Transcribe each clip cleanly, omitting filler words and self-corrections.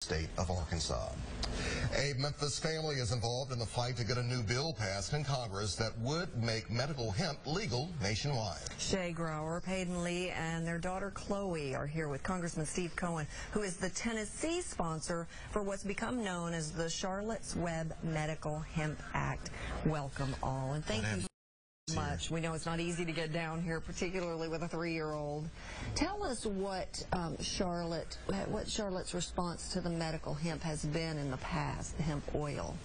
state of Arkansas. A Memphis family is involved in the fight to get a new bill passed in Congress that would make medical hemp legal nationwide. Shay grower Peyton Lee and their daughter Chloe are here with Congressman Steve Cohen, who is the Tennessee sponsor for what's become known as the Charlotte's Web Medical Hemp Act. Welcome all, and thank you so much. We know it's not easy to get down here, particularly with a 3-year-old. Tell us what Charlotte's response to the medical hemp has been in the past, the hemp oil.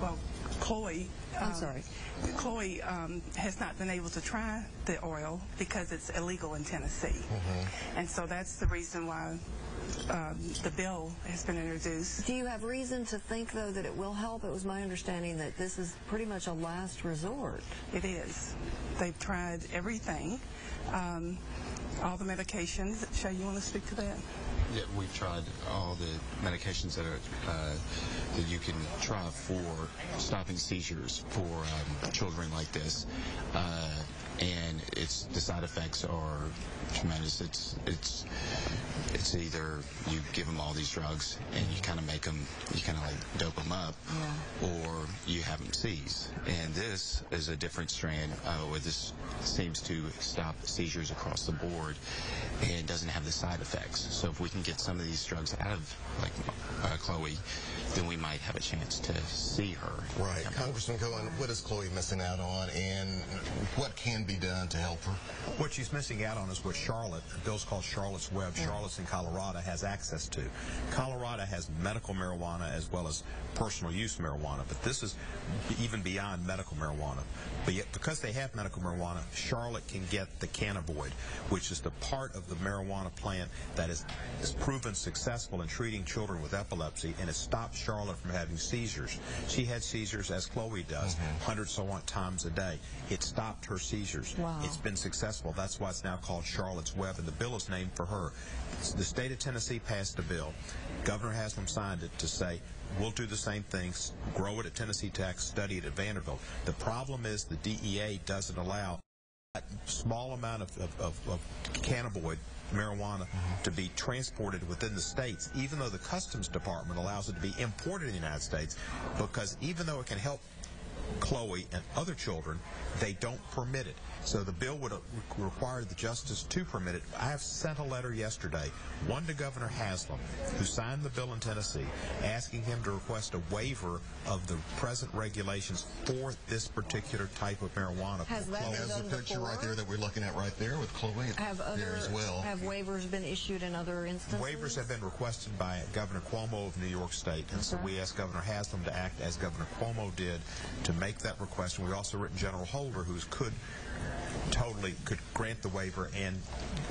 Well, Chloe has not been able to try the oil because it's illegal in Tennessee. And so that's the reason why the bill has been introduced. Do you have reason to think, though, that it will help? It was my understanding that this is pretty much a last resort. It is. They've tried everything, all the medications. Shay, you want to speak to that? Yeah, we've tried all the medications that are that you can try for stopping seizures for children like this, and the side effects are tremendous. It's either you give them all these drugs and you kind of make them, you kind of like dope them up, or you have them seize. And this is a different strand where this seems to stop seizures across the board and doesn't have the side effects. So if we can get some of these drugs out of like Chloe, then we might have a chance to see her. Right. Congressman Cohen, what is Chloe missing out on, and what can be done to help her? What she's missing out on is what Charlotte, the bill's called Charlotte's Web. Charlotte's in Colorado has access to. Colorado has medical marijuana as well as personal use marijuana, but this is even beyond medical marijuana. But yet, because they have medical marijuana, Charlotte can get the cannabinoid, which is the part of the marijuana plant that is proven successful in treating children with epilepsy, and it stops Charlotte from having seizures. She had seizures, as Chloe does, hundreds so on times a day. It stopped her seizures. Wow. It's been successful. That's why it's now called Charlotte's Web, and the bill is named for her. The state of Tennessee passed a bill. Governor Haslam signed it to say, we'll do the same things, grow it at Tennessee Tech, study it at Vanderbilt. The problem is the DEA doesn't allow that small amount of cannabinoid marijuana to be transported within the states, even though the Customs Department allows it to be imported in the United States, because even though it can help Chloe and other children, they don't permit it. So the bill would require the justice to permit it. I have sent a letter yesterday, one to Governor Haslam, who signed the bill in Tennessee, asking him to request a waiver of the present regulations for this particular type of marijuana. Has that been There's done a picture before? right there that we're looking at right there with Chloe there as well. Have waivers been issued in other instances? Waivers have been requested by Governor Cuomo of New York State, and so we asked Governor Haslam to act as Governor Cuomo did to make that request. And we also written General Holder, who could grant the waiver and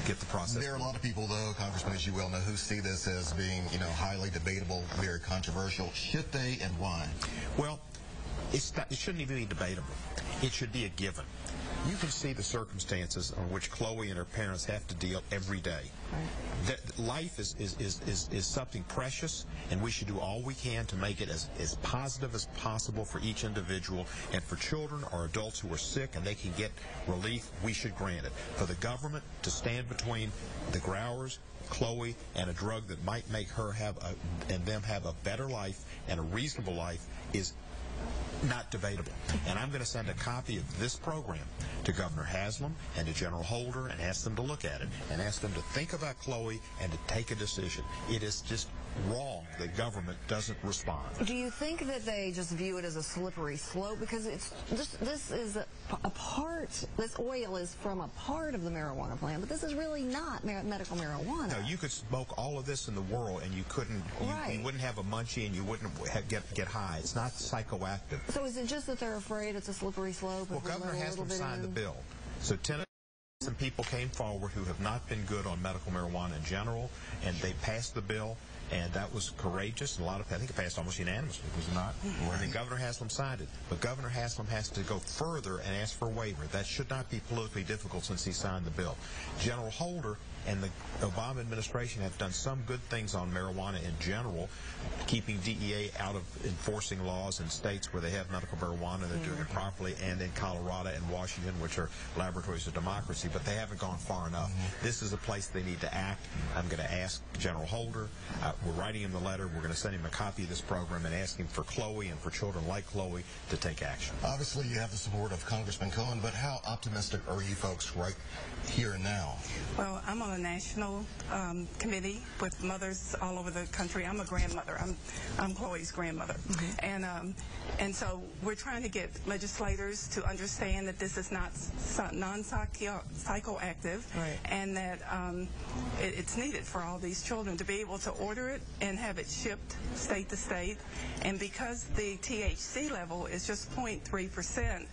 get the process. There are a lot of people, though, Congressman, as you well know, who see this as being, highly debatable, very controversial. Should they, and why? Well, it shouldn't even be debatable. It should be a given. You can see the circumstances on which Chloe and her parents have to deal every day. Life is something precious, and we should do all we can to make it as positive as possible for each individual. And for children or adults who are sick and they can get relief, we should grant it. For the government to stand between the growers, Chloe, and a drug that might make her have a better life and a reasonable life is not debatable. And I'm going to send a copy of this program to Governor Haslam and to General Holder and ask them to look at it and ask them to think about Chloe and to take a decision. It is just wrong that government doesn't respond. Do you think that they just view it as a slippery slope? Because this is a part, this oil is from a part of the marijuana plant, but this is really not medical marijuana. No, you could smoke all of this in the world and you couldn't, you wouldn't have a munchie and you wouldn't get high. It's not psychoactive. So is it just that they're afraid it's a slippery slope? Well, Governor Haslam signed the bill. So some people came forward who have not been good on medical marijuana in general, and they passed the bill. And that was courageous. I think it passed almost unanimously, was it not? And then Governor Haslam signed it. But Governor Haslam has to go further and ask for a waiver. That should not be politically difficult since he signed the bill. General Holder and the Obama administration have done some good things on marijuana in general, keeping DEA out of enforcing laws in states where they have medical marijuana. They're doing it properly, and in Colorado and Washington, which are laboratories of democracy, but they haven't gone far enough. This is a place they need to act. I'm going to ask General Holder. We're writing him the letter. We're going to send him a copy of this program and ask him for Chloe and for children like Chloe to take action. Obviously, you have the support of Congressman Cohen, but how optimistic are you folks right here and now? Well, I'm on a national committee with mothers all over the country. I'm a grandmother. I'm Chloe's grandmother. And so we're trying to get legislators to understand that this is not non-psychoactive, and that it's needed for all these children to be able to order it and have it shipped state to state. And because the THC level is just 0.3%,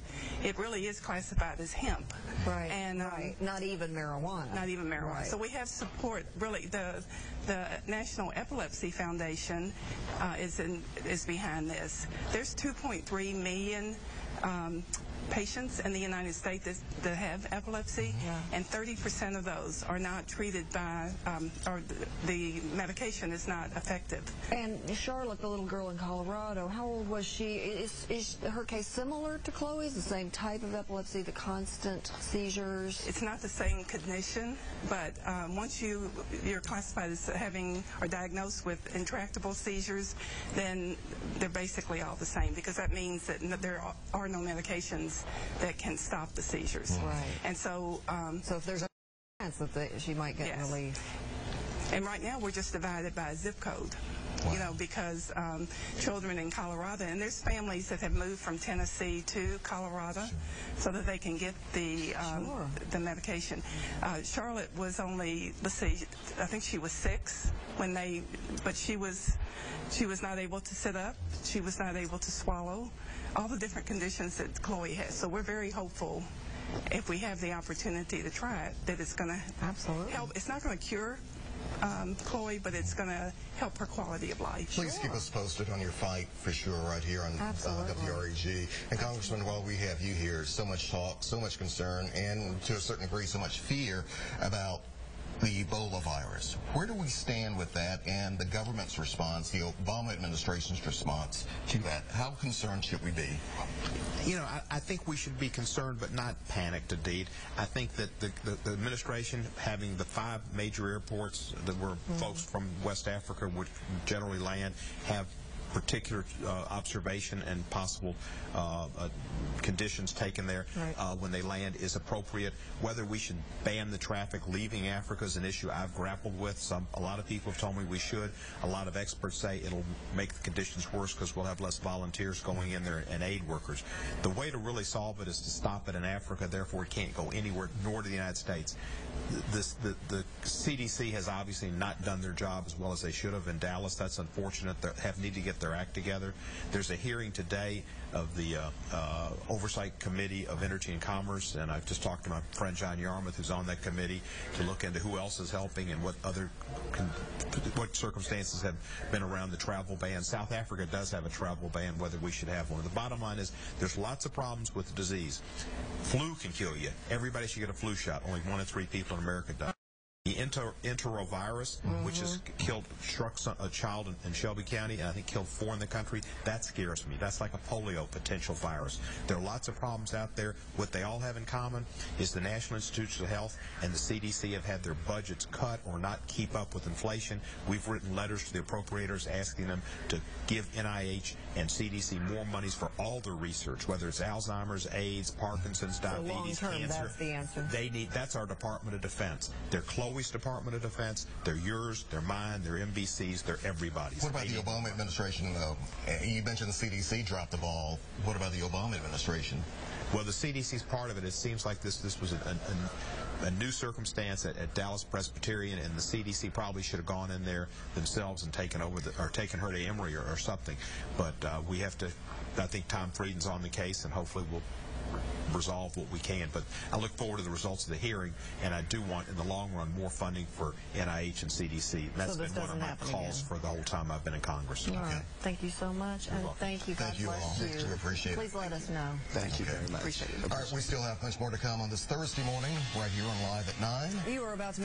it really is classified as hemp. Right. And not even marijuana. Not even marijuana. Right. So we have support. Really, the National Epilepsy Foundation is behind this. There's 2.3 million patients in the United States that have epilepsy, and 30% of those are not treated by, or the medication is not effective. And Charlotte, the little girl in Colorado, how old was she? Is her case similar to Chloe's? The same type of epilepsy, the constant seizures? It's not the same condition, but once you're classified as having or diagnosed with intractable seizures, then they're basically all the same, because that means that there are no medications that can stop the seizures. Right. And so so if there's a chance that she might get relief. And right now we're just divided by a zip code. You know, because children in Colorado, and there's families that have moved from Tennessee to Colorado so that they can get the medication. Charlotte was only, let's see, I think she was 6 when but she was not able to sit up. She was not able to swallow. All the different conditions that Chloe has. So we're very hopeful, if we have the opportunity to try it, that it's going to help. It's not going to cure Chloe, but it's going to help her quality of life. Please keep us posted on your fight, for sure, right here on WREG. And Congressman, while we have you here, so much talk, so much concern, and to a certain degree, so much fear about the Ebola virus. Where do we stand with that and the government's response, the Obama administration's response to that? How concerned should we be? You know, I think we should be concerned but not panicked, indeed. I think that the administration, having the 5 major airports that where folks from West Africa would generally land, have particular observation and possible conditions taken there when they land is appropriate. Whether we should ban the traffic leaving Africa is an issue I've grappled with. A lot of people have told me we should. A lot of experts say it'll make the conditions worse because we'll have less volunteers going in there and aid workers. The way to really solve it is to stop it in Africa, therefore it can't go anywhere, nor to the United States. The CDC has obviously not done their job as well as they should have in Dallas. That's unfortunate. They need to get their act together. There's a hearing today of the Oversight Committee of Energy and Commerce, and I've just talked to my friend John Yarmouth, who's on that committee, to look into who else is helping and what circumstances have been around the travel ban. South Africa does have a travel ban, whether we should have one. The bottom line is there's lots of problems with the disease. Flu can kill you. Everybody should get a flu shot. Only 1 in 3 people in America die. The enterovirus, which has struck a child in Shelby County, and I think killed 4 in the country, that scares me. That's like a polio potential virus. There are lots of problems out there. What they all have in common is the National Institutes of Health and the CDC have had their budgets cut or not keep up with inflation. We've written letters to the appropriators asking them to give NIH and CDC more monies for all their research, whether it's Alzheimer's, AIDS, Parkinson's, diabetes, cancer. That's the answer. That's our Department of Defense. They're Chloe's Department of Defense. They're yours, they're mine, they're NBC's, they're everybody's. What about the Obama administration, though? You mentioned the CDC dropped the ball. What about the Obama administration? Well, the CDC's part of it. It seems like this was a new circumstance at Dallas Presbyterian, and the CDC probably should have gone in there themselves and taken over or taken her to Emory or something. But we have to. I think Tom Frieden's on the case, and hopefully we'll resolve what we can. But I look forward to the results of the hearing, and I do want, in the long run, more funding for NIH and CDC. That's been one of my calls for the whole time I've been in Congress. All right. Thank you so much, and thank you. Thank you all. We appreciate it. Please let us know. Thank you very much. Appreciate it. All right, we still have much more to come on this Thursday morning, right here on Live at 9. You are about to meet